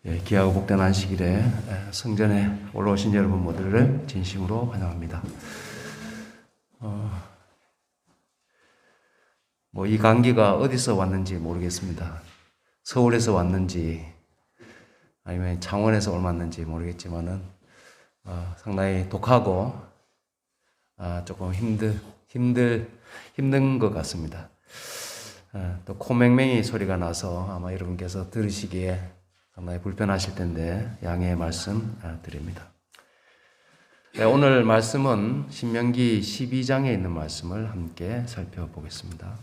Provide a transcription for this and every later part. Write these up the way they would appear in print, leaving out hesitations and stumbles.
귀하고 복된 안식일에 성전에 올라오신 여러분 모두를 진심으로 환영합니다. 이 감기가 어디서 왔는지 모르겠습니다. 서울에서 왔는지 아니면 창원에서 옮았는지 모르겠지만은 상당히 독하고 조금 힘든 것 같습니다. 또 코맹맹이 소리가 나서 아마 여러분께서 들으시기에 상당히 불편하실 텐데 양해의 말씀 드립니다. 오늘 말씀은 신명기 12장에 있는 말씀을 함께 살펴보겠습니다.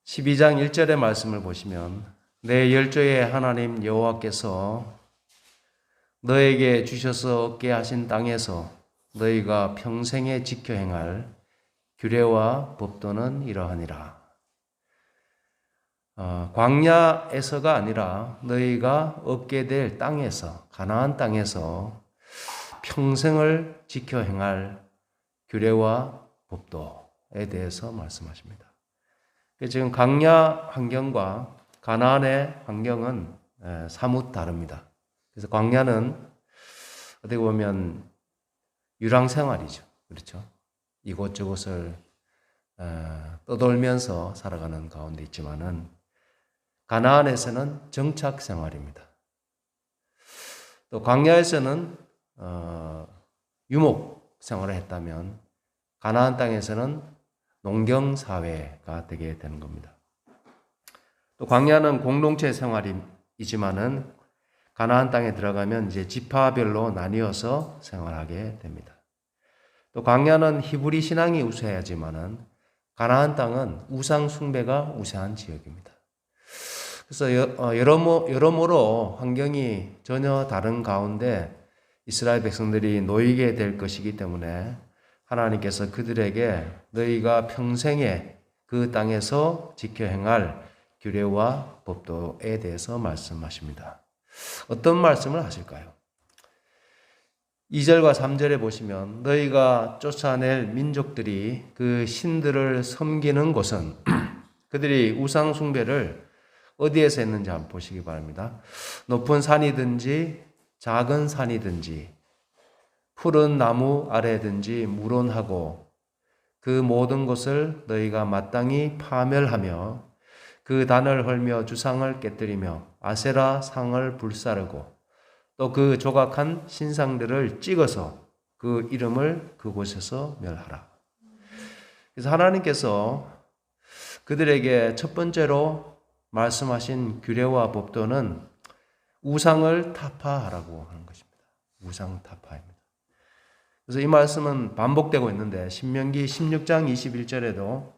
12장 1절의 말씀을 보시면 내 열조의 하나님 여호와께서 너에게 주셔서 얻게 하신 땅에서 너희가 평생에 지켜 행할 규례와 법도는 이러하니라. 광야에서가 아니라 너희가 얻게 될 땅에서, 가나안 땅에서 평생을 지켜 행할 규례와 법도에 대해서 말씀하십니다. 지금 광야 환경과 가나안의 환경은 사뭇 다릅니다. 그래서 광야는 어떻게 보면 유랑생활이죠. 그렇죠? 이곳저곳을 떠돌면서 살아가는 가운데 있지만은 가나안에서는 정착 생활입니다. 또 광야에서는 유목 생활을 했다면 가나안 땅에서는 농경 사회가 되게 되는 겁니다. 또 광야는 공동체 생활이지만은 가나안 땅에 들어가면 이제 지파별로 나뉘어서 생활하게 됩니다. 또 광야는 히브리 신앙이 우세하지만은 가나안 땅은 우상 숭배가 우세한 지역입니다. 그래서 여러모로 환경이 전혀 다른 가운데 이스라엘 백성들이 놓이게 될 것이기 때문에 하나님께서 그들에게 너희가 평생에 그 땅에서 지켜 행할 규례와 법도에 대해서 말씀하십니다. 어떤 말씀을 하실까요? 2절과 3절에 보시면 너희가 쫓아낼 민족들이 그 신들을 섬기는 곳은 그들이 우상 숭배를 어디에서 했는지 한번 보시기 바랍니다. 높은 산이든지 작은 산이든지 푸른 나무 아래든지 무론하고 그 모든 것을 너희가 마땅히 파멸하며 그 단을 헐며 주상을 깨뜨리며 아세라 상을 불사르고 또 그 조각한 신상들을 찍어서 그 이름을 그곳에서 멸하라. 그래서 하나님께서 그들에게 첫 번째로 말씀하신 규례와 법도는 우상을 타파하라고 하는 것입니다. 우상 타파입니다. 그래서 이 말씀은 반복되고 있는데 신명기 16장 21절에도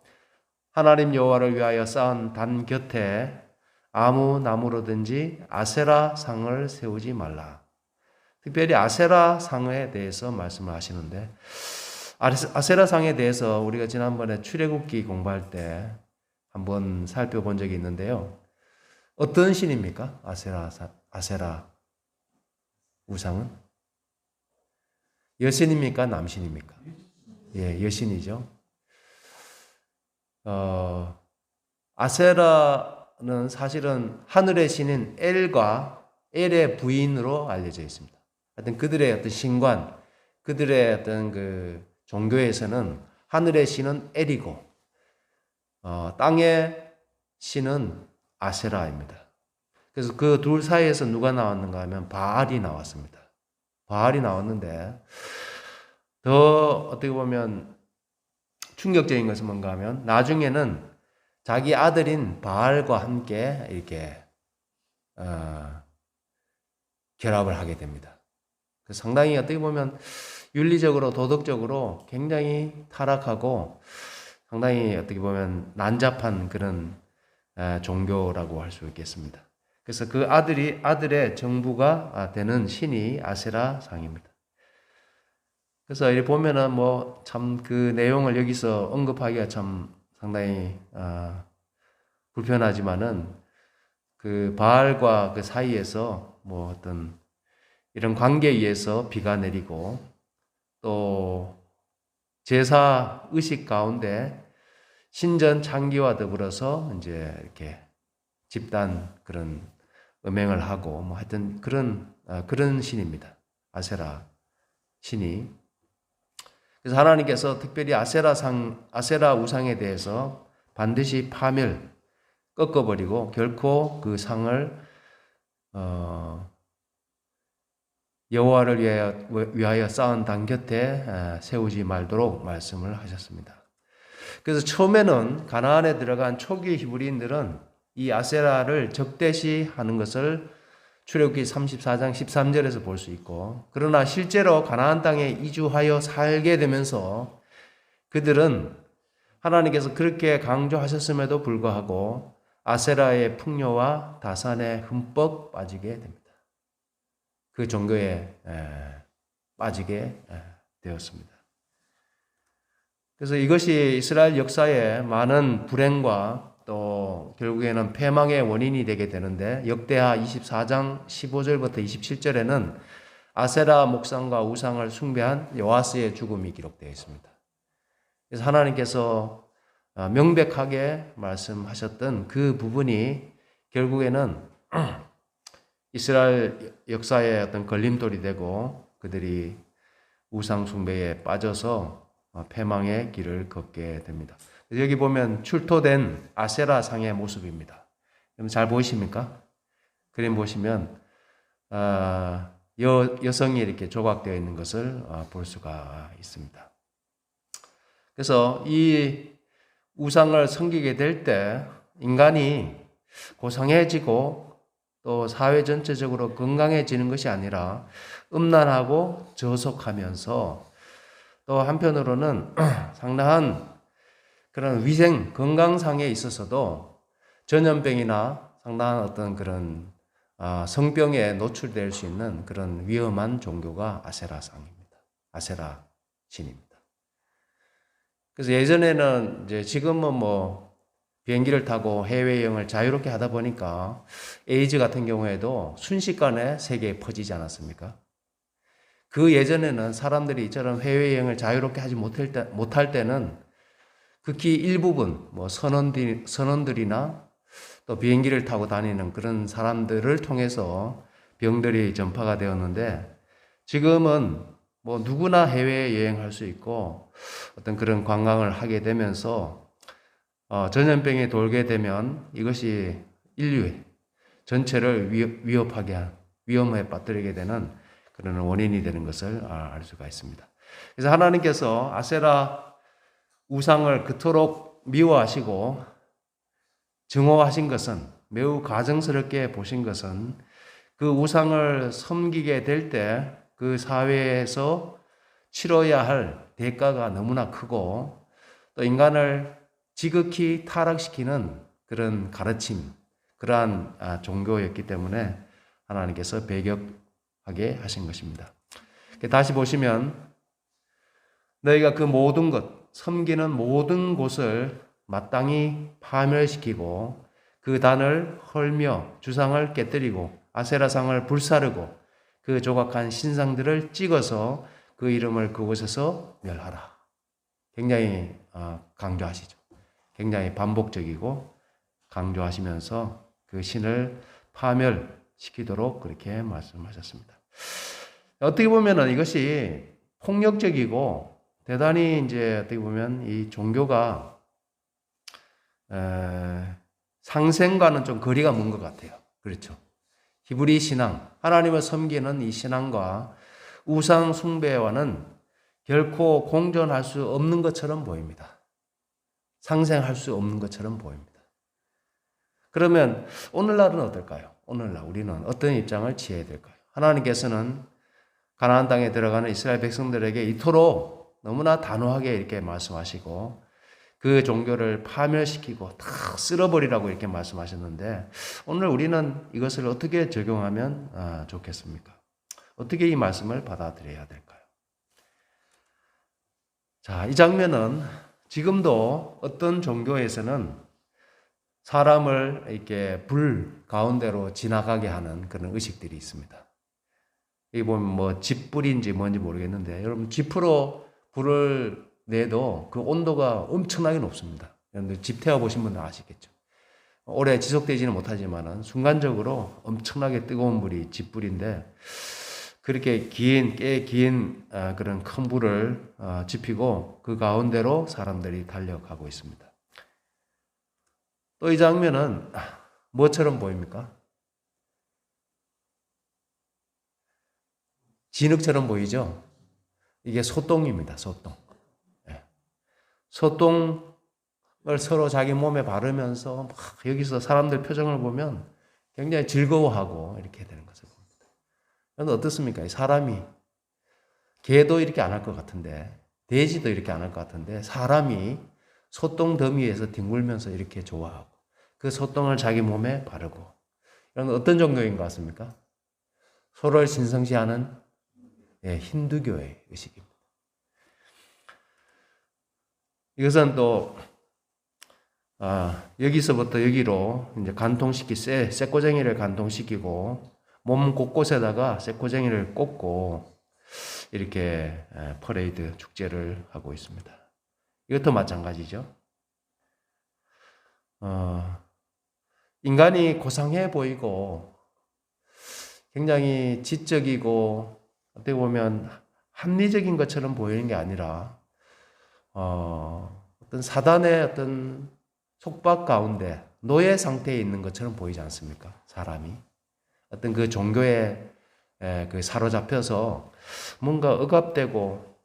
하나님 여호와를 위하여 쌓은 단 곁에 아무 나무로든지 아세라 상을 세우지 말라. 특별히 아세라 상에 대해서 말씀을 하시는데 아세라 상에 대해서 우리가 지난번에 출애굽기 공부할 때 한번 살펴본 적이 있는데요. 어떤 신입니까? 아세라 우상은? 여신입니까? 남신입니까? 예, 여신이죠. 아세라는 사실은 하늘의 신인 엘과 엘의 부인으로 알려져 있습니다. 하여튼 그들의 어떤 신관, 그들의 어떤 그 종교에서는 하늘의 신은 엘이고, 땅의 신은 아세라입니다. 그래서 그 둘 사이에서 누가 나왔는가 하면 바알이 나왔습니다. 바알이 나왔는데 더 어떻게 보면 충격적인 것은 뭔가 하면 나중에는 자기 아들인 바알과 함께 이렇게 결합을 하게 됩니다. 상당히 어떻게 보면 윤리적으로 도덕적으로 굉장히 타락하고 상당히 어떻게 보면 난잡한 그런 종교라고 할 수 있겠습니다. 그래서 그 아들의 정부가 되는 신이 아세라 상입니다. 그래서 이렇게 보면은 참 그 내용을 여기서 언급하기가 참 상당히 불편하지만은 그 바알과 그 사이에서 어떤 이런 관계에 의해서 비가 내리고 또 제사 의식 가운데 신전 창기와 더불어서 이제 이렇게 집단 그런 음행을 하고 뭐 하여튼 그런 신입니다. 아세라 신이. 그래서 하나님께서 특별히 아세라 우상에 대해서 반드시 꺾어버리고 결코 그 상을 여호와를 위하여 쌓은 단 곁에 세우지 말도록 말씀을 하셨습니다. 그래서 처음에는 가나안에 들어간 초기 히브리인들은 이 아세라를 적대시하는 것을 출애굽기 34장 13절에서 볼 수 있고, 그러나 실제로 가나안 땅에 이주하여 살게 되면서 그들은 하나님께서 그렇게 강조하셨음에도 불구하고 아세라의 풍요와 다산에 흠뻑 빠지게 됩니다. 그 종교에 빠지게 되었습니다. 그래서 이것이 이스라엘 역사에 많은 불행과 또 결국에는 패망의 원인이 되게 되는데, 역대하 24장 15절부터 27절에는 아세라 목상과 우상을 숭배한 요아스의 죽음이 기록되어 있습니다. 그래서 하나님께서 명백하게 말씀하셨던 그 부분이 결국에는 이스라엘 역사의 어떤 걸림돌이 되고 그들이 우상 숭배에 빠져서 패망의 길을 걷게 됩니다. 여기 보면 출토된 아세라 상의 모습입니다. 잘 보이십니까? 그림 보시면 여성이 이렇게 조각되어 있는 것을 볼 수가 있습니다. 그래서 이 우상을 섬기게 될 때 인간이 고상해지고 또 사회 전체적으로 건강해지는 것이 아니라 음란하고 저속하면서 또 한편으로는 상당한 그런 위생, 건강상에 있어서도 전염병이나 상당한 어떤 그런 성병에 노출될 수 있는 그런 위험한 종교가 아세라상입니다. 아세라 신입니다. 그래서 예전에는 지금은 뭐 비행기를 타고 해외여행을 자유롭게 하다 보니까 에이즈 같은 경우에도 순식간에 세계에 퍼지지 않았습니까? 그 예전에는 사람들이 이처럼 해외여행을 자유롭게 하지 못할 때는 극히 일부분, 뭐 선원들이나 또 비행기를 타고 다니는 그런 사람들을 통해서 병들이 전파가 되었는데, 지금은 뭐 누구나 해외여행할 수 있고 어떤 그런 관광을 하게 되면서 전염병이 돌게 되면 이것이 인류 전체를 위험에 빠뜨리게 되는 그런 원인이 되는 것을 알 수가 있습니다. 그래서 하나님께서 아세라 우상을 그토록 미워하시고 증오하신 것은, 매우 가증스럽게 보신 것은, 그 우상을 섬기게 될 때 그 사회에서 치러야 할 대가가 너무나 크고 또 인간을 지극히 타락시키는 그런 가르침, 그러한 종교였기 때문에 하나님께서 배격하게 하신 것입니다. 다시 보시면 너희가 그 모든 것, 섬기는 모든 곳을 마땅히 파멸시키고 그 단을 헐며 주상을 깨뜨리고 아세라상을 불사르고 그 조각한 신상들을 찍어서 그 이름을 그곳에서 멸하라. 굉장히 강조하시죠. 굉장히 반복적이고 강조하시면서 그 신을 파멸시키도록 그렇게 말씀하셨습니다. 어떻게 보면 이것이 폭력적이고 대단히 어떻게 보면 이 종교가 상생과는 좀 거리가 먼 것 같아요. 그렇죠. 히브리 신앙, 하나님을 섬기는 이 신앙과 우상 숭배와는 결코 공존할 수 없는 것처럼 보입니다. 상생할 수 없는 것처럼 보입니다. 그러면 오늘날은 어떨까요? 오늘날 우리는 어떤 입장을 취해야 될까요? 하나님께서는 가나안 땅에 들어가는 이스라엘 백성들에게 이토록 너무나 단호하게 이렇게 말씀하시고 그 종교를 파멸시키고 다 쓸어버리라고 이렇게 말씀하셨는데, 오늘 우리는 이것을 어떻게 적용하면 좋겠습니까? 어떻게 이 말씀을 받아들여야 될까요? 자, 이 장면은 지금도 어떤 종교에서는 사람을 이렇게 불 가운데로 지나가게 하는 그런 의식들이 있습니다. 여기 보면 뭐 집불인지 뭔지 모르겠는데, 여러분 지프로 불을 내도 그 온도가 엄청나게 높습니다. 여러분들 집 태워보신 분들 아시겠죠? 오래 지속되지는 못하지만은 순간적으로 엄청나게 뜨거운 불이 짓불인데 그렇게 꽤 긴 그런 큰 불을 지피고 그 가운데로 사람들이 달려가고 있습니다. 또 이 장면은 뭐처럼 보입니까? 진흙처럼 보이죠? 이게 소똥입니다. 소똥. 소똥을 서로 자기 몸에 바르면서 막 여기서 사람들 표정을 보면 굉장히 즐거워하고 이렇게 되는 것을 봅니다. 그런데 어떻습니까? 사람이 개도 이렇게 안 할 것 같은데 돼지도 이렇게 안 할 것 같은데 사람이 소똥 더미에서 뒹굴면서 이렇게 좋아하고 그 소똥을 자기 몸에 바르고 이런 건 어떤 종교인 것 같습니까? 서로를 신성시하는 힌두교의 의식입니다. 이것은 또 여기서부터 여기로 이제 쇠꼬쟁이를 간통시키고 몸 곳곳에다가 쇠꼬쟁이를 꽂고 이렇게 퍼레이드 축제를 하고 있습니다. 이것도 마찬가지죠. 인간이 고상해 보이고 굉장히 지적이고 어떻게 보면 합리적인 것처럼 보이는 게 아니라 어떤 사단의 어떤 속박 가운데 노예 상태에 있는 것처럼 보이지 않습니까? 사람이 어떤 그 종교에 그 사로잡혀서 뭔가 억압되고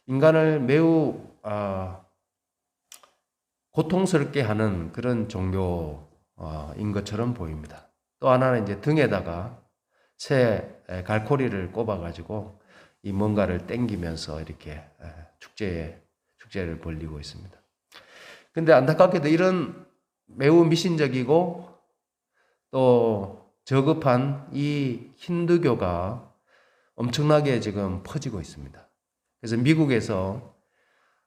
인간을 매우 고통스럽게 하는 그런 종교인 것처럼 보입니다. 또 하나는 이제 등에다가 새 갈고리를 꼽아가지고 이 뭔가를 땡기면서 이렇게 축제를 벌리고 있습니다. 근데 안타깝게도 이런 매우 미신적이고 또 저급한 이 힌두교가 엄청나게 지금 퍼지고 있습니다. 그래서 미국에서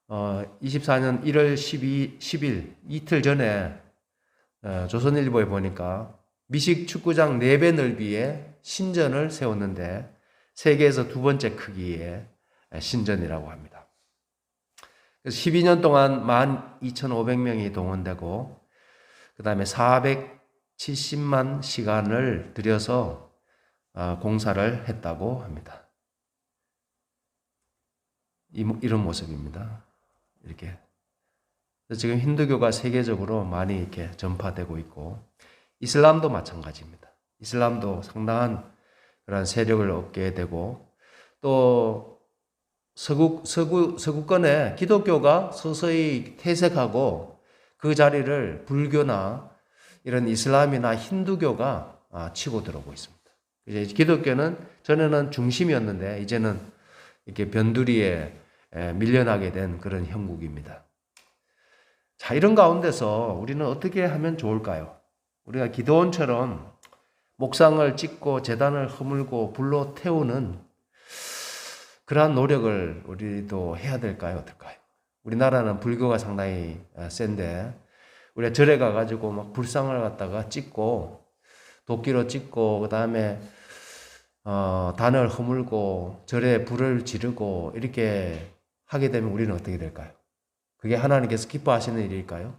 24년 1월 10일 이틀 전에 조선일보에 보니까 미식 축구장 4배 넓이의 신전을 세웠는데 세계에서 2번째 크기의 신전이라고 합니다. 그래서 12년 동안 12,500명이 동원되고 그 다음에 470만 시간을 들여서 공사를 했다고 합니다. 이런 모습입니다. 이렇게 지금 힌두교가 세계적으로 많이 이렇게 전파되고 있고 이슬람도 마찬가지입니다. 이슬람도 상당한 그런 세력을 얻게 되고 또 서구권에 기독교가 서서히 퇴색하고 그 자리를 불교나 이런 이슬람이나 힌두교가 치고 들어오고 있습니다. 이제 기독교는 전에는 중심이었는데 이제는 이렇게 변두리에 밀려나게 된 그런 형국입니다. 자, 이런 가운데서 우리는 어떻게 하면 좋을까요? 우리가 기드온처럼 목상을 찍고 제단을 허물고 불로 태우는 그러한 노력을 우리도 해야 될까요? 어떨까요? 우리나라는 불교가 상당히 센데 우리가 절에 가가지고 막 불상을 갖다가 찍고 도끼로 찍고 그 다음에 단을 허물고 절에 불을 지르고 이렇게 하게 되면 우리는 어떻게 될까요? 그게 하나님께서 기뻐하시는 일일까요?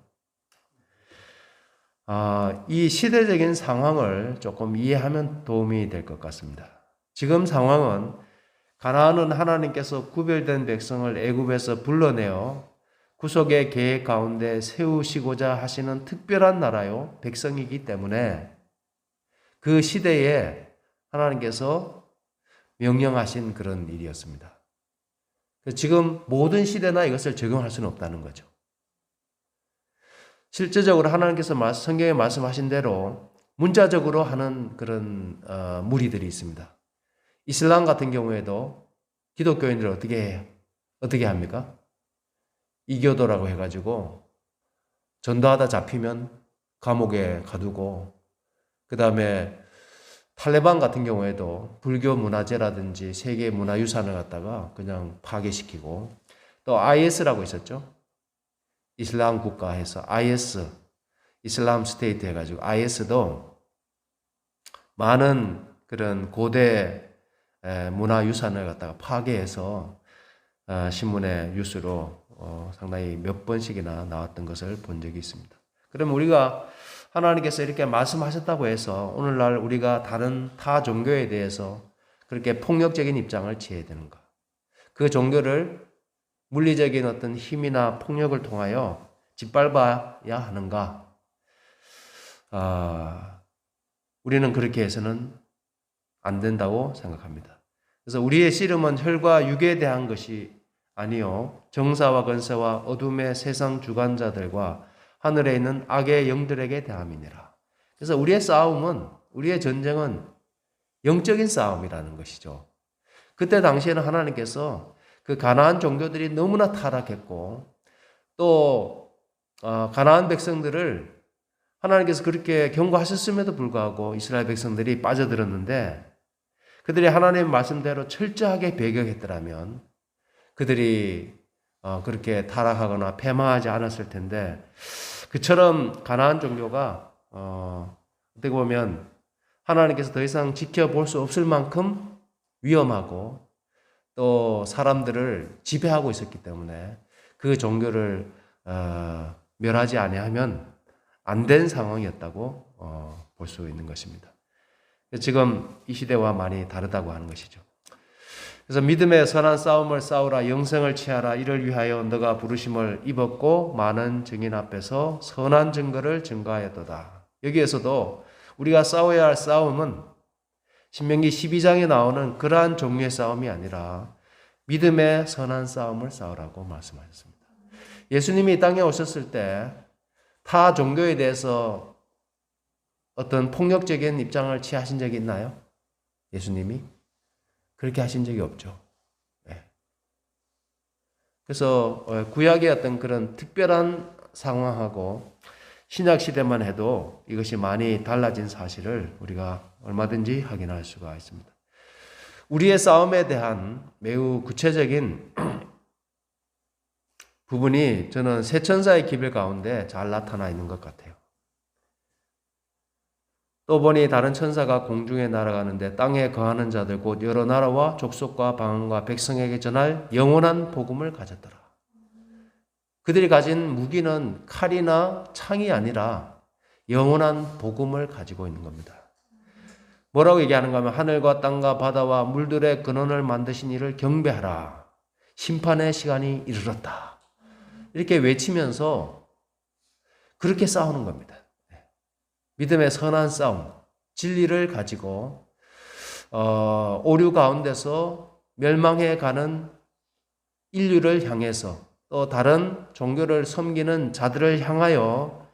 이 시대적인 상황을 조금 이해하면 도움이 될 것 같습니다. 지금 상황은 가나안은 하나님께서 구별된 백성을 애굽에서 불러내어 구속의 계획 가운데 세우시고자 하시는 특별한 나라요 백성이기 때문에 그 시대에 하나님께서 명령하신 그런 일이었습니다. 지금 모든 시대나 이것을 적용할 수는 없다는 거죠. 실제적으로 하나님께서 성경에 말씀하신 대로 문자적으로 하는 그런 무리들이 있습니다. 이슬람 같은 경우에도 기독교인들을 어떻게 해요? 어떻게 합니까? 이교도라고 해가지고 전도하다 잡히면 감옥에 가두고 그 다음에 탈레반 같은 경우에도 불교 문화재라든지 세계 문화유산을 갖다가 그냥 파괴시키고 또 IS라고 있었죠. 이슬람 국가에서 IS, 이슬람 스테이트 해가지고 IS도 많은 그런 고대 문화유산을 갖다가 파괴해서 신문의 뉴스로 상당히 몇 번씩이나 나왔던 것을 본 적이 있습니다. 그러면 우리가 하나님께서 이렇게 말씀하셨다고 해서 오늘날 우리가 다른 타 종교에 대해서 그렇게 폭력적인 입장을 취해야 되는가? 그 종교를 물리적인 어떤 힘이나 폭력을 통하여 짓밟아야 하는가? 우리는 그렇게 해서는 안 된다고 생각합니다. 그래서 우리의 씨름은 혈과 육에 대한 것이 아니요 정사와 권세와 어둠의 세상 주관자들과 하늘에 있는 악의 영들에게 대함이니라. 그래서 우리의 싸움은, 우리의 전쟁은 영적인 싸움이라는 것이죠. 그때 당시에는 하나님께서 그 가나안 종교들이 너무나 타락했고 또 가나안 백성들을 하나님께서 그렇게 경고하셨음에도 불구하고 이스라엘 백성들이 빠져들었는데 그들이 하나님의 말씀대로 철저하게 배격했더라면 그들이 그렇게 타락하거나 패망하지 않았을 텐데 그처럼 가나안 종교가 어떻게 보면 하나님께서 더 이상 지켜볼 수 없을 만큼 위험하고 또 사람들을 지배하고 있었기 때문에 그 종교를 멸하지 아니하면 안 된 상황이었다고 볼 수 있는 것입니다. 지금 이 시대와 많이 다르다고 하는 것이죠. 그래서 믿음의 선한 싸움을 싸우라, 영생을 취하라. 이를 위하여 너가 부르심을 입었고 많은 증인 앞에서 선한 증거를 증거하였도다. 여기에서도 우리가 싸워야 할 싸움은 신명기 12장에 나오는 그러한 종류의 싸움이 아니라 믿음의 선한 싸움을 싸우라고 말씀하셨습니다. 예수님이 이 땅에 오셨을 때 타 종교에 대해서 어떤 폭력적인 입장을 취하신 적이 있나요? 예수님이? 그렇게 하신 적이 없죠. 네. 그래서 구약의 어떤 그런 특별한 상황하고 신약 시대만 해도 이것이 많이 달라진 사실을 우리가 얼마든지 확인할 수가 있습니다. 우리의 싸움에 대한 매우 구체적인 부분이 저는 세 천사의 기별 가운데 잘 나타나 있는 것 같아요. 또 보니 다른 천사가 공중에 날아가는데 땅에 거하는 자들 곧 여러 나라와 족속과 방언과 백성에게 전할 영원한 복음을 가졌더라. 그들이 가진 무기는 칼이나 창이 아니라 영원한 복음을 가지고 있는 겁니다. 뭐라고 얘기하는가 하면 하늘과 땅과 바다와 물들의 근원을 만드신 이를 경배하라. 심판의 시간이 이르렀다. 이렇게 외치면서 그렇게 싸우는 겁니다. 믿음의 선한 싸움, 진리를 가지고 오류 가운데서 멸망해 가는 인류를 향해서 또 다른 종교를 섬기는 자들을 향하여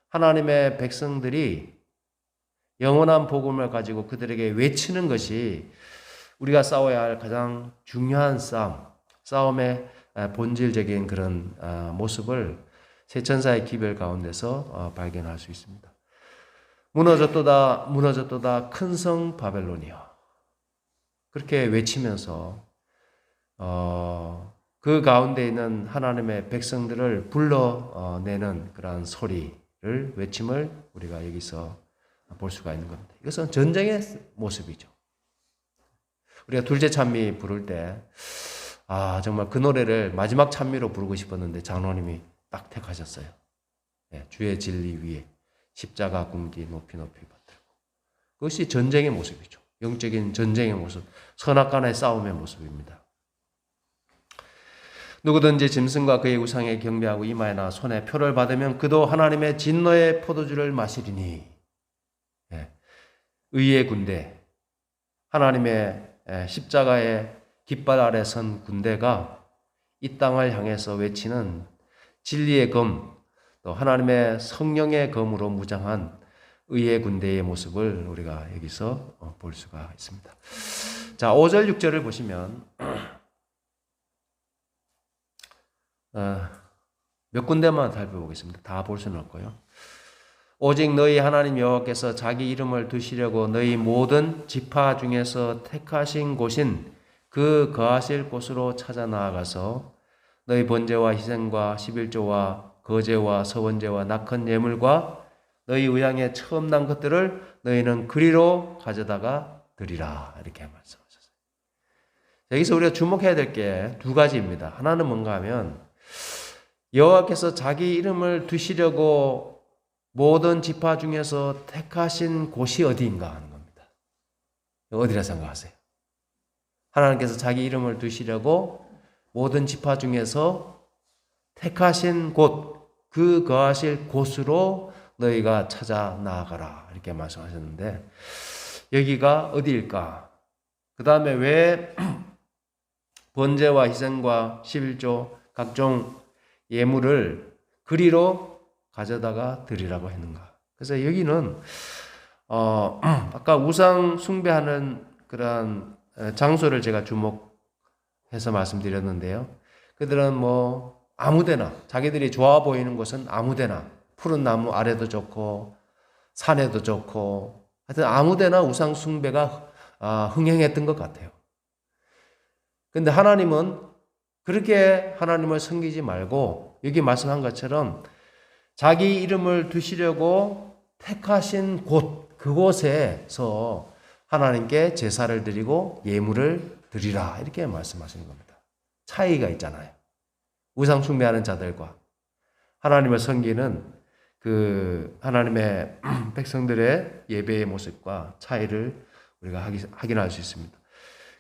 하나님의 백성들이 영원한 복음을 가지고 그들에게 외치는 것이 우리가 싸워야 할 가장 중요한 싸움의 본질적인 그런 모습을 세 천사의 기별 가운데서 발견할 수 있습니다. 무너졌도다 무너졌도다 큰 성 바벨론이여. 그렇게 외치면서 그 가운데 있는 하나님의 백성들을 불러내는 그러한 소리를 외침을 우리가 여기서 볼 수가 있는 겁니다. 이것은 전쟁의 모습이죠. 우리가 둘째 찬미 부를 때 정말 그 노래를 마지막 찬미로 부르고 싶었는데 장로님이 딱 택하셨어요. 네, 주의 진리 위에 십자가 군기 높이 높이 받들고. 그것이 전쟁의 모습이죠. 영적인 전쟁의 모습, 선악간의 싸움의 모습입니다. 누구든지 짐승과 그의 우상에 경배하고 이마에나 손에 표를 받으면 그도 하나님의 진노의 포도주를 마시리니. 네, 의의 군대, 하나님의 십자가의 깃발 아래 선 군대가 이 땅을 향해서 외치는 진리의 검, 또 하나님의 성령의 검으로 무장한 의의 군대의 모습을 우리가 여기서 볼 수가 있습니다. 자, 5절, 6절을 보시면 몇 군데만 살펴보겠습니다. 다 볼 수는 없고요. 오직 너희 하나님 여호와께서 자기 이름을 두시려고 너희 모든 지파 중에서 택하신 곳인 그 거하실 곳으로 찾아 나아가서 너희 번제와 희생과 11조와 거제와 서원제와 낙헌 예물과 너희 의향에 처음 난 것들을 너희는 그리로 가져다가 드리라. 이렇게 말씀하셨어요. 여기서 우리가 주목해야 될 게 두 가지입니다. 하나는 뭔가 하면 여호와께서 자기 이름을 두시려고 모든 지파 중에서 택하신 곳이 어디인가 하는 겁니다. 어디라 생각하세요? 하나님께서 자기 이름을 두시려고 모든 지파 중에서 택하신 곳, 그 거하실 곳으로 너희가 찾아 나아가라 이렇게 말씀하셨는데 여기가 어디일까? 그 다음에 왜 번제와 희생과 11조 각종 예물을 그리로 가져다가 드리라고 했는가? 그래서 여기는 아까 우상 숭배하는 그런 장소를 제가 주목해서 말씀드렸는데요. 그들은 뭐 아무데나 자기들이 좋아 보이는 곳은 아무데나 푸른 나무 아래도 좋고 산에도 좋고 하여튼 아무데나 우상 숭배가 흥행했던 것 같아요. 근데 하나님은 그렇게 하나님을 섬기지 말고 여기 말씀한 것처럼 자기 이름을 두시려고 택하신 곳, 그곳에서 하나님께 제사를 드리고 예물을 드리라 이렇게 말씀하시는 겁니다. 차이가 있잖아요. 우상 숭배하는 자들과 하나님을 섬기는 그 하나님의 백성들의 예배의 모습과 차이를 우리가 확인할 수 있습니다.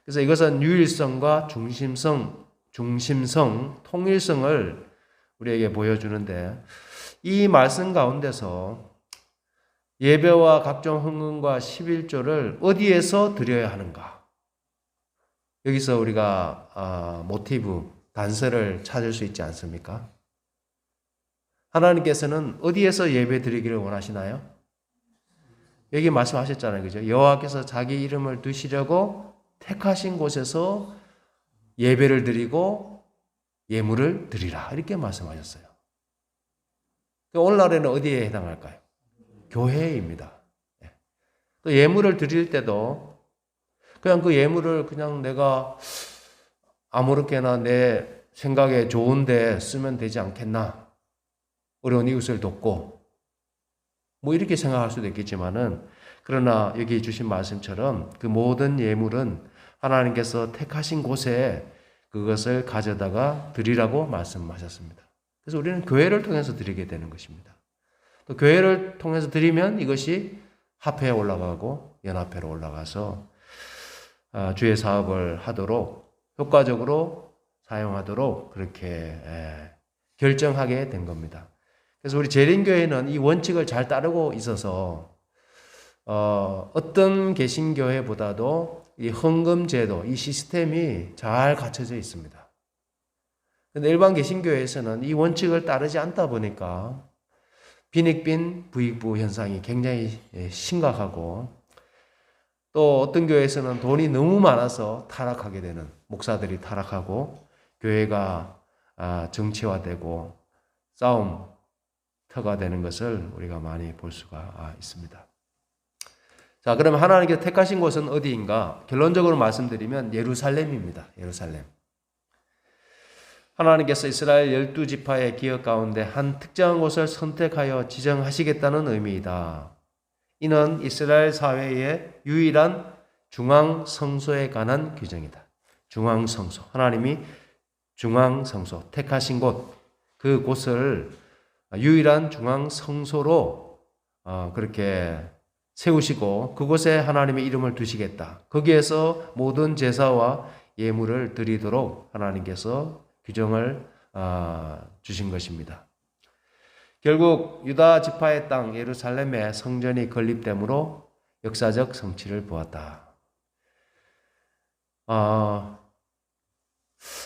그래서 이것은 유일성과 중심성, 통일성을 우리에게 보여주는데 이 말씀 가운데서 예배와 각종 헌금과 11조를 어디에서 드려야 하는가? 여기서 우리가 모티브, 단서를 찾을 수 있지 않습니까? 하나님께서는 어디에서 예배 드리기를 원하시나요? 여기 말씀하셨잖아요. 그죠? 여호와께서 자기 이름을 두시려고 택하신 곳에서 예배를 드리고 예물을 드리라. 이렇게 말씀하셨어요. 오늘날에는 어디에 해당할까요? 교회입니다. 또 예물을 드릴 때도 그냥 그 예물을 그냥 내가 아무렇게나 내 생각에 좋은데 쓰면 되지 않겠나? 어려운 이웃을 돕고 뭐 이렇게 생각할 수도 있겠지만은 그러나 여기 주신 말씀처럼 그 모든 예물은 하나님께서 택하신 곳에 그것을 가져다가 드리라고 말씀하셨습니다. 그래서 우리는 교회를 통해서 드리게 되는 것입니다. 또 교회를 통해서 드리면 이것이 합회에 올라가고 연합회로 올라가서 주의 사업을 하도록 효과적으로 사용하도록 그렇게 결정하게 된 겁니다. 그래서 우리 재림교회는 이 원칙을 잘 따르고 있어서 어떤 개신교회보다도 이 헌금제도, 이 시스템이 잘 갖춰져 있습니다. 그런데 일반 개신교회에서는 이 원칙을 따르지 않다 보니까 빈익빈 부익부 현상이 굉장히 심각하고 또 어떤 교회에서는 돈이 너무 많아서 타락하게 되는 목사들이 타락하고 교회가 정치화되고 싸움터가 되는 것을 우리가 많이 볼 수가 있습니다. 자, 그러면 하나님께서 택하신 곳은 어디인가? 결론적으로 말씀드리면 예루살렘입니다. 예루살렘. 하나님께서 이스라엘 12지파의 기업 가운데 한 특정한 곳을 선택하여 지정하시겠다는 의미이다. 이는 이스라엘 사회의 유일한 중앙성소에 관한 규정이다. 중앙성소. 하나님이 중앙성소, 택하신 곳, 그 곳을 유일한 중앙성소로 그렇게 세우시고 그곳에 하나님의 이름을 두시겠다. 거기에서 모든 제사와 예물을 드리도록 하나님께서 규정을 주신 것입니다. 결국 유다 지파의 땅 예루살렘에 성전이 건립되므로 역사적 성취를 보았다.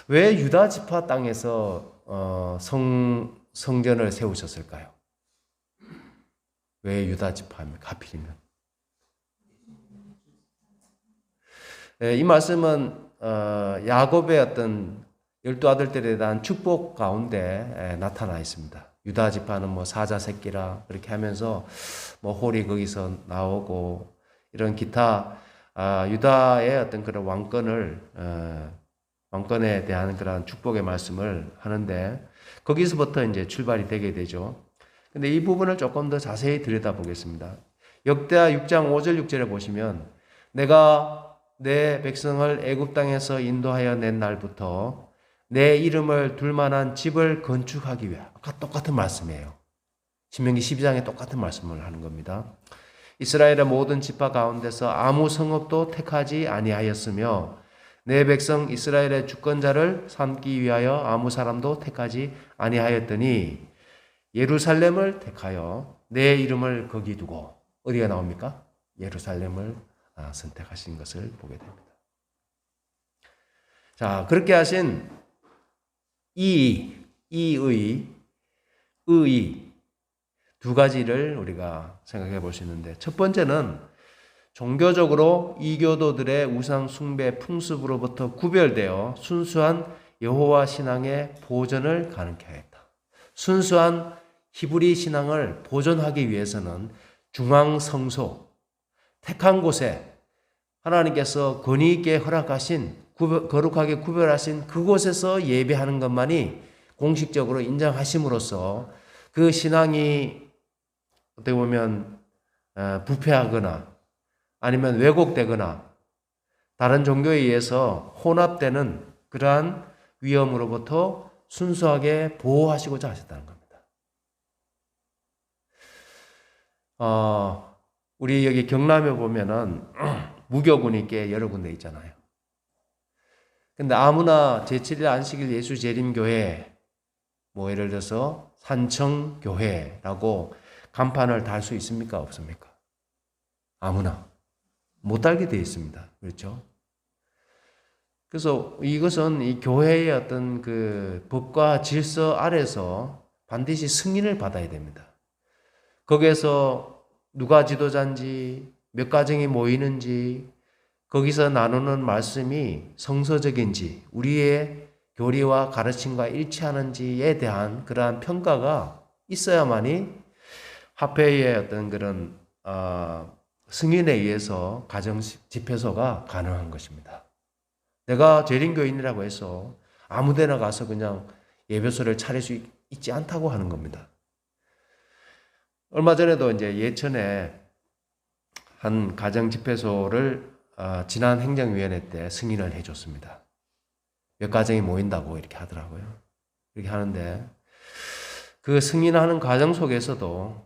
왜 유다 지파 땅에서 성전을 세우셨을까요? 왜 유다 지파입니까? 하필이면. 이 말씀은 야곱의 어떤 12아들들에 대한 축복 가운데 나타나 있습니다. 유다 지파는 뭐 사자 새끼라 그렇게 하면서 뭐 홀이 거기서 나오고 이런 기타 유다의 어떤 그런 왕권에 대한 그런 축복의 말씀을 하는데 거기서부터 이제 출발이 되게 되죠. 근데 이 부분을 조금 더 자세히 들여다보겠습니다. 역대하 6장 5절 6절에 보시면 내가 내 백성을 애굽 땅에서 인도하여 낸 날부터 내 이름을 둘 만한 집을 건축하기 위해 아까 똑같은 말씀이에요. 신명기 12장에 똑같은 말씀을 하는 겁니다. 이스라엘의 모든 지파 가운데서 아무 성읍도 택하지 아니하였으며 내 백성 이스라엘의 주권자를 삼기 위하여 아무 사람도 택하지 아니하였더니 예루살렘을 택하여 내 이름을 거기 두고 어디가 나옵니까? 예루살렘을 선택하신 것을 보게 됩니다. 자, 그렇게 하신 의의 두 가지를 우리가 생각해 볼 수 있는데, 첫 번째는 종교적으로 이교도들의 우상 숭배 풍습으로부터 구별되어 순수한 여호와 신앙의 보존을 가능케 하였다. 순수한 히브리 신앙을 보존하기 위해서는 중앙 성소, 택한 곳에 하나님께서 권위 있게 허락하신 거룩하게 구별하신 그곳에서 예배하는 것만이 공식적으로 인정하심으로써 그 신앙이 어떻게 보면 부패하거나 아니면 왜곡되거나 다른 종교에 의해서 혼합되는 그러한 위험으로부터 순수하게 보호하시고자 하셨다는 겁니다. 우리 여기 경남에 보면은 무교군이 꽤 여러 군데 있잖아요. 근데 아무나 제7일 안식일 예수 재림교회, 뭐 예를 들어서 산청교회라고 간판을 달 수 있습니까? 없습니까? 아무나 못 달게 되어 있습니다. 그렇죠? 그래서 이것은 이 교회의 어떤 그 법과 질서 아래서 반드시 승인을 받아야 됩니다. 거기에서 누가 지도자인지, 몇 가정이 모이는지, 거기서 나누는 말씀이 성서적인지, 우리의 교리와 가르침과 일치하는지에 대한 그러한 평가가 있어야만이 합회의 어떤 그런 승인에 의해서 가정 집회소가 가능한 것입니다. 내가 재림교인이라고 해서 아무데나 가서 그냥 예배소를 차릴 수 있지 않다고 하는 겁니다. 얼마 전에도 이제 예천에 한 가정 집회소를 지난 행정위원회 때 승인을 해줬습니다. 몇 가정이 모인다고 이렇게 하더라고요. 이렇게 하는데 그 승인하는 과정 속에서도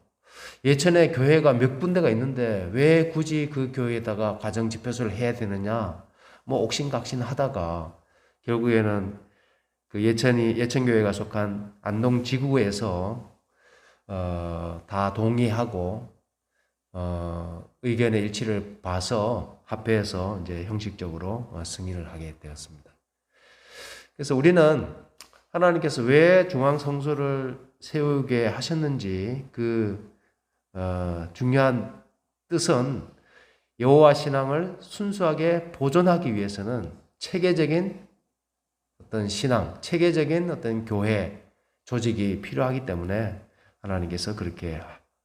예천에 교회가 몇 군데가 있는데 왜 굳이 그 교회에다가 가정 집회소를 해야 되느냐, 뭐 옥신각신 하다가 결국에는 그 예천교회가 속한 안동지구에서 다 동의하고 의견의 일치를 봐서 합회해서 이제 형식적으로 승인을 하게 되었습니다. 그래서 우리는 하나님께서 왜 중앙성소를 세우게 하셨는지 그 중요한 뜻은 여호와 신앙을 순수하게 보존하기 위해서는 체계적인 어떤 신앙, 체계적인 어떤 교회 조직이 필요하기 때문에 하나님께서 그렇게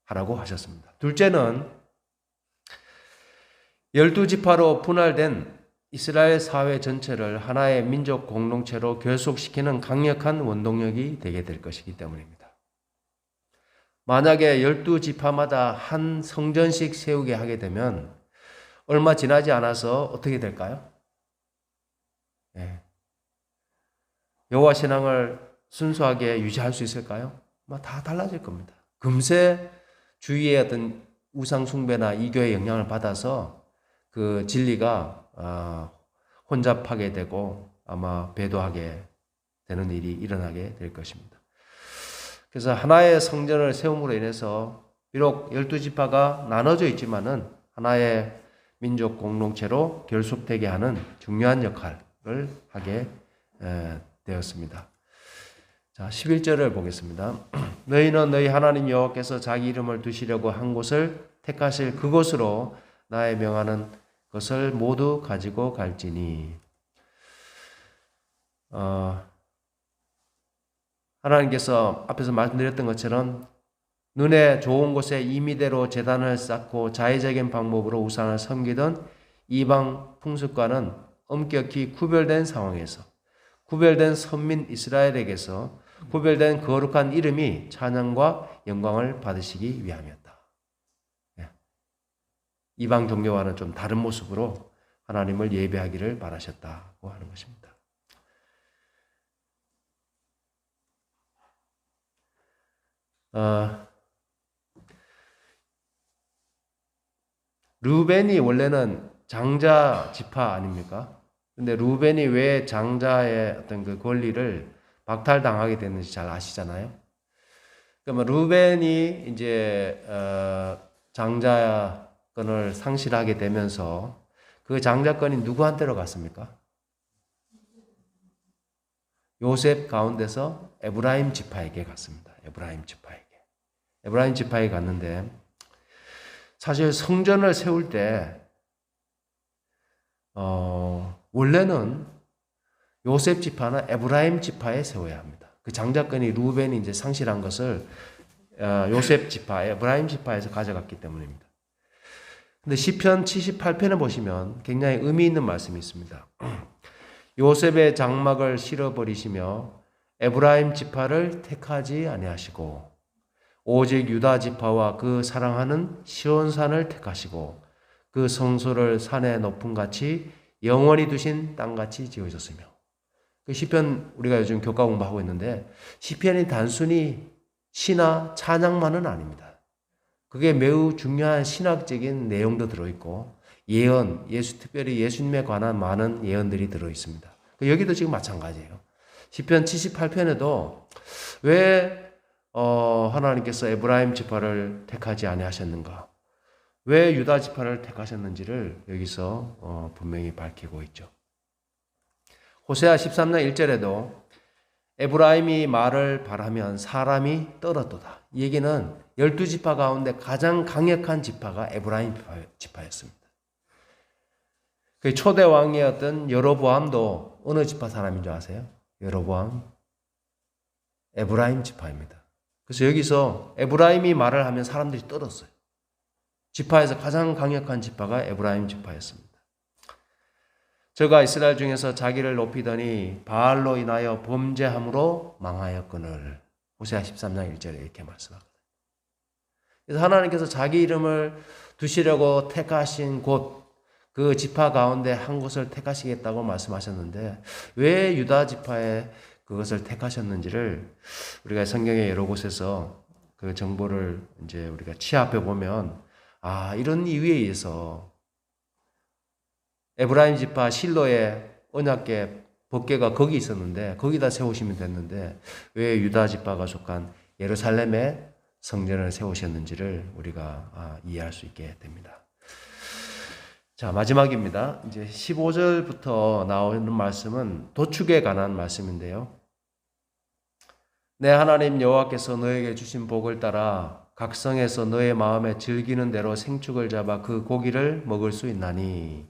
하라고 하셨습니다. 둘째는 12지파로 분할된 이스라엘 사회 전체를 하나의 민족 공동체로 결속시키는 강력한 원동력이 되게 될 것이기 때문입니다. 만약에 12지파마다 한 성전씩 세우게 하게 되면 얼마 지나지 않아서 어떻게 될까요? 여호와 신앙을 순수하게 유지할 수 있을까요? 다 달라질 겁니다. 금세 주위의 어떤 우상 숭배나 이교의 영향을 받아서 그 진리가 혼잡하게 되고 아마 배도하게 되는 일이 일어나게 될 것입니다. 그래서 하나의 성전을 세움으로 인해서 비록 12지파가 나눠져 있지만은 하나의 민족 공동체로 결속되게 하는 중요한 역할을 하게 되었습니다. 자, 11절을 보겠습니다. 너희는 너희 하나님 여호와께서 자기 이름을 두시려고 한 곳을 택하실 그곳으로 나의 명하는 것을 모두 가지고 갈지니. 하나님께서 앞에서 말씀드렸던 것처럼 눈에 좋은 곳에 임의대로 제단을 쌓고 자의적인 방법으로 우상을 섬기던 이방 풍습과는 엄격히 구별된 상황에서 구별된 선민 이스라엘에게서 구별된 거룩한 이름이 찬양과 영광을 받으시기 위함이었다. 이방 종교와는 좀 다른 모습으로 하나님을 예배하기를 바라셨다고 하는 것입니다. 르벤이 원래는 장자 지파 아닙니까? 근데 르벤이 왜 장자의 어떤 그 권리를 박탈당하게 됐는지 잘 아시잖아요. 그러면 르벤이 이제 장자권을 상실하게 되면서 그 장자권이 누구한테로 갔습니까? 요셉 가운데서 에브라임 지파에게 갔습니다. 에브라임 지파에게. 에브라임 지파에 갔는데 사실 성전을 세울 때 원래는 요셉 지파나 에브라임 지파에 세워야 합니다. 그 장자권이 루벤이 이제 상실한 것을 요셉 지파, 에브라임 지파에서 가져갔기 때문입니다. 근데 시편 78편에 보시면 굉장히 의미 있는 말씀이 있습니다. 요셉의 장막을 실어버리시며 에브라임 지파를 택하지 아니하시고 오직 유다 지파와 그 사랑하는 시온산을 택하시고 그 성소를 산의 높음 같이 영원히 두신 땅같이 지어졌으며. 그 시편 우리가 요즘 교과 공부하고 있는데 시편이 단순히 시나 찬양만은 아닙니다. 그게 매우 중요한 신학적인 내용도 들어있고 예언, 특별히 예수님에 관한 많은 예언들이 들어있습니다. 여기도 지금 마찬가지예요. 시편 78편에도 왜 하나님께서 에브라임 지파를 택하지 아니하셨는가? 왜 유다 지파를 택하셨는지를 여기서 분명히 밝히고 있죠. 호세아 13장 1절에도 에브라임이 말을 바라면 사람이 떨어도다. 이 얘기는 12지파 가운데 가장 강력한 지파가 에브라임 지파였습니다. 그 초대 왕이었던 여로보암도 어느 지파 사람인 줄 아세요? 여로보암 에브라임 지파입니다. 그래서 여기서 에브라임이 말을 하면 사람들이 떨었어요. 지파에서 가장 강력한 지파가 에브라임 지파였습니다. 저가 이스라엘 중에서 자기를 높이더니 바알로 인하여 범죄함으로 망하였거늘. 호세아 13장 1절에 이렇게 말씀하거든요. 그래서 하나님께서 자기 이름을 두시려고 택하신 곳, 그 지파 가운데 한 곳을 택하시겠다고 말씀하셨는데 왜 유다 지파에 그것을 택하셨는지를 우리가 성경의 여러 곳에서 그 정보를 이제 우리가 취합해 보면 이런 이유에 의해서 에브라임 지파 실로의 언약궤 법궤가 거기 있었는데 거기다 세우시면 됐는데 왜 유다 지파가 속한 예루살렘에 성전을 세우셨는지를 우리가 이해할 수 있게 됩니다. 자, 마지막입니다. 이제 15절부터 나오는 말씀은 도축에 관한 말씀인데요. 내 하나님 여호와께서 너에게 주신 복을 따라 각성에서 너의 마음에 즐기는 대로 생축을 잡아 그 고기를 먹을 수 있나니.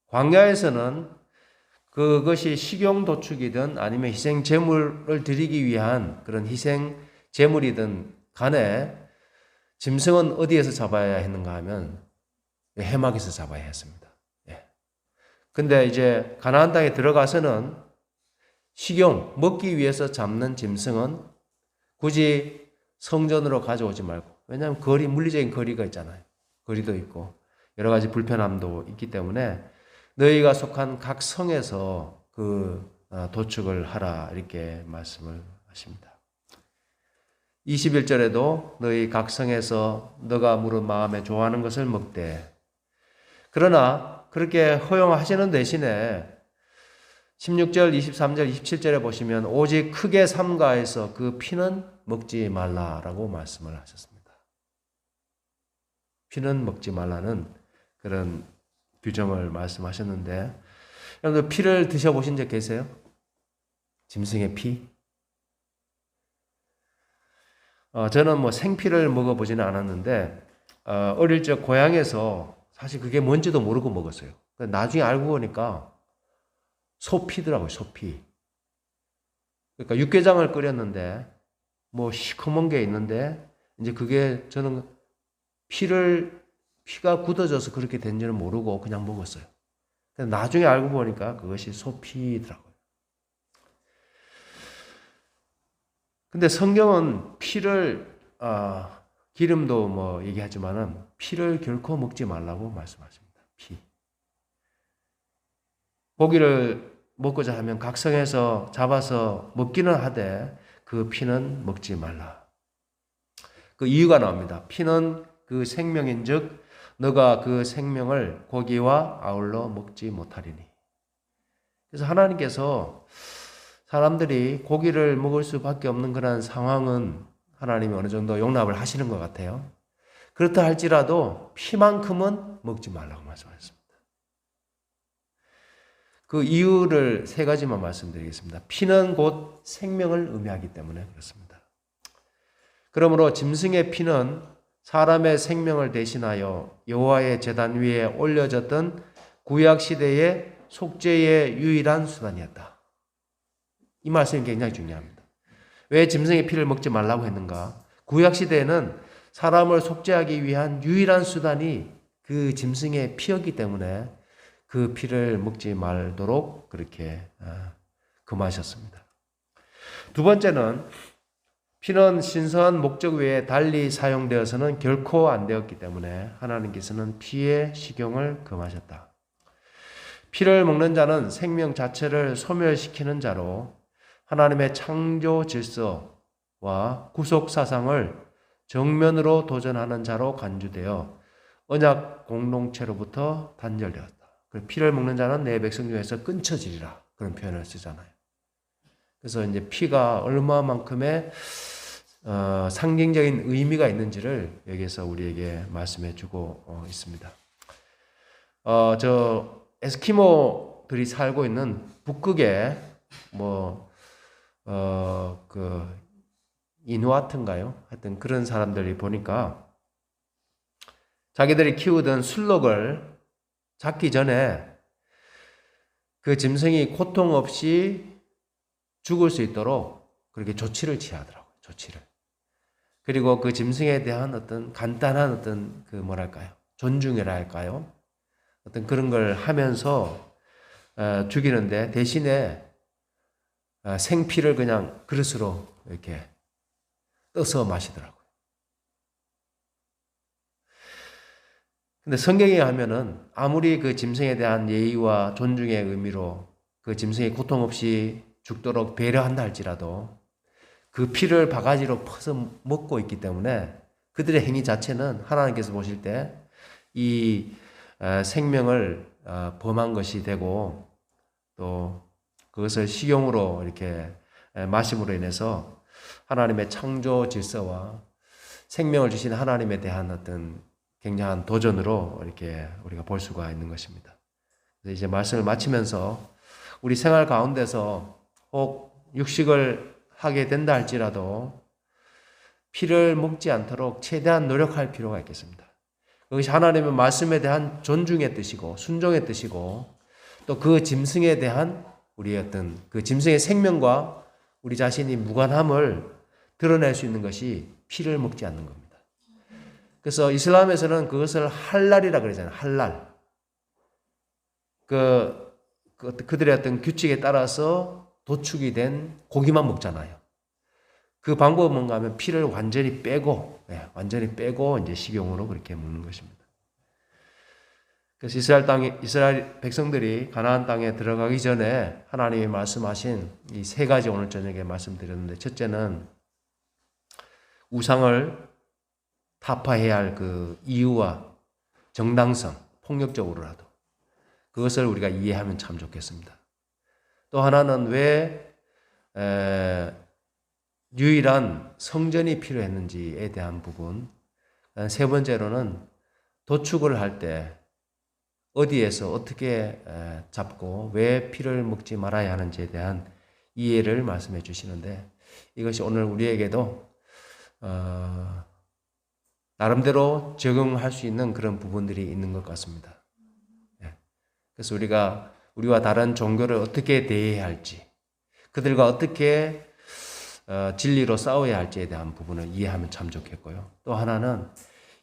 광야에서는 그것이 식용 도축이든 아니면 희생 제물을 드리기 위한 그런 희생 제물이든 간에 짐승은 어디에서 잡아야 했는가 하면 해막에서 잡아야 했습니다. 근데 이제 가나안 땅에 들어가서는 식용, 먹기 위해서 잡는 짐승은 굳이 성전으로 가져오지 말고, 왜냐하면 물리적인 거리가 있잖아요. 거리도 있고 여러 가지 불편함도 있기 때문에 너희가 속한 각 성에서 그 도축을 하라 이렇게 말씀을 하십니다. 21절에도 너희 각 성에서 너가 물은 마음에 좋아하는 것을 먹되, 그러나 그렇게 허용하시는 대신에 16절, 23절, 27절에 보시면 오직 크게 삼가해서 그 피는 먹지 말라라고 말씀을 하셨습니다. 피는 먹지 말라는 그런 규정을 말씀하셨는데, 여러분들 피를 드셔보신 적 계세요? 짐승의 피? 저는 생피를 먹어보지는 않았는데 어릴 적 고향에서 사실 그게 뭔지도 모르고 먹었어요. 나중에 알고 보니까 소피더라고요. 소피. 그러니까 육개장을 끓였는데 시커먼 게 있는데 이제 그게 저는 피가 굳어져서 그렇게 된 줄은 모르고 그냥 먹었어요. 나중에 알고 보니까 그것이 소피더라고요. 근데 성경은 피를 기름도 얘기하지만은 피를 결코 먹지 말라고 말씀하십니다. 피. 고기를 먹고자 하면 각성해서 잡아서 먹기는 하되 그 피는 먹지 말라. 그 이유가 나옵니다. 피는 그 생명인즉 너가 그 생명을 고기와 아울러 먹지 못하리니. 그래서 하나님께서 사람들이 고기를 먹을 수밖에 없는 그런 상황은 하나님이 어느 정도 용납을 하시는 것 같아요. 그렇다 할지라도 피만큼은 먹지 말라고 말씀하셨습니다. 그 이유를 세 가지만 말씀드리겠습니다. 피는 곧 생명을 의미하기 때문에 그렇습니다. 그러므로 짐승의 피는 사람의 생명을 대신하여 여호와의 제단 위에 올려졌던 구약 시대의 속죄의 유일한 수단이었다. 이 말씀이 굉장히 중요합니다. 왜 짐승의 피를 먹지 말라고 했는가? 구약 시대에는 사람을 속죄하기 위한 유일한 수단이 그 짐승의 피였기 때문에 그 피를 먹지 말도록 그렇게 금하셨습니다. 두 번째는 피는 신성한 목적 외에 달리 사용되어서는 결코 안 되었기 때문에 하나님께서는 피의 식용을 금하셨다. 피를 먹는 자는 생명 자체를 소멸시키는 자로 하나님의 창조 질서와 구속 사상을 정면으로 도전하는 자로 간주되어 언약 공동체로부터 단절되었다. 피를 먹는 자는 내 백성 중에서 끊쳐지리라. 그런 표현을 쓰잖아요. 그래서 이제 피가 얼마만큼의 상징적인 의미가 있는지를 여기서 우리에게 말씀해 주고 있습니다. 저 에스키모들이 살고 있는 북극에 이누아트인가요? 하여튼 그런 사람들이 보니까 자기들이 키우던 술록을 잡기 전에 그 짐승이 고통 없이 죽을 수 있도록 그렇게 조치를 취하더라고요. 조치를. 그리고 그 짐승에 대한 어떤 간단한 어떤 존중이라 할까요? 어떤 그런 걸 하면서 죽이는데 대신에 생피를 그냥 그릇으로 이렇게 떠서 마시더라고요. 근데 성경에 하면은 아무리 그 짐승에 대한 예의와 존중의 의미로 그 짐승이 고통 없이 죽도록 배려한다 할지라도 그 피를 바가지로 퍼서 먹고 있기 때문에 그들의 행위 자체는 하나님께서 보실 때 이 생명을 범한 것이 되고 또 그것을 식용으로 이렇게 마심으로 인해서 하나님의 창조 질서와 생명을 주신 하나님에 대한 어떤 굉장한 도전으로 이렇게 우리가 볼 수가 있는 것입니다. 그래서 이제 말씀을 마치면서 우리 생활 가운데서 혹 육식을 하게 된다 할지라도 피를 먹지 않도록 최대한 노력할 필요가 있겠습니다. 그것이 하나님의 말씀에 대한 존중의 뜻이고 순종의 뜻이고 또 그 짐승에 대한 우리의 어떤 그 짐승의 생명과 우리 자신이 무관함을 드러낼 수 있는 것이 피를 먹지 않는 겁니다. 그래서 이슬람에서는 그것을 할랄이라 그러잖아요. 할랄. 그들의 어떤 규칙에 따라서 도축이 된 고기만 먹잖아요. 그 방법은 뭔가 하면 피를 완전히 빼고 이제 식용으로 그렇게 먹는 것입니다. 그래서 이스라엘 백성들이 가나안 땅에 들어가기 전에 하나님이 말씀하신 이 세 가지 오늘 저녁에 말씀드렸는데, 첫째는 우상을 타파해야 할 그 이유와 정당성, 폭력적으로라도 그것을 우리가 이해하면 참 좋겠습니다. 또 하나는 왜 유일한 성전이 필요했는지에 대한 부분, 세 번째로는 도축을 할 때 어디에서 어떻게 잡고 왜 피를 먹지 말아야 하는지에 대한 이해를 말씀해 주시는데, 이것이 오늘 우리에게도 나름대로 적용할 수 있는 그런 부분들이 있는 것 같습니다. 그래서 우리와 다른 종교를 어떻게 대해야 할지, 그들과 어떻게 진리로 싸워야 할지에 대한 부분을 이해하면 참 좋겠고요. 또 하나는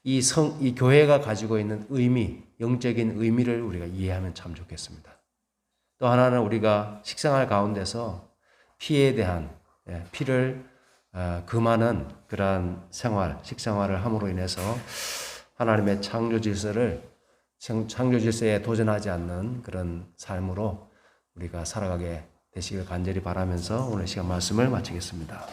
이 교회가 가지고 있는 의미, 영적인 의미를 우리가 이해하면 참 좋겠습니다. 또 하나는 우리가 식생활 가운데서 피에 대한, 피를 금하는 그러한 식생활을 함으로 인해서 하나님의 창조 질서에 도전하지 않는 그런 삶으로 우리가 살아가게 되시길 간절히 바라면서 오늘 시간 말씀을 마치겠습니다.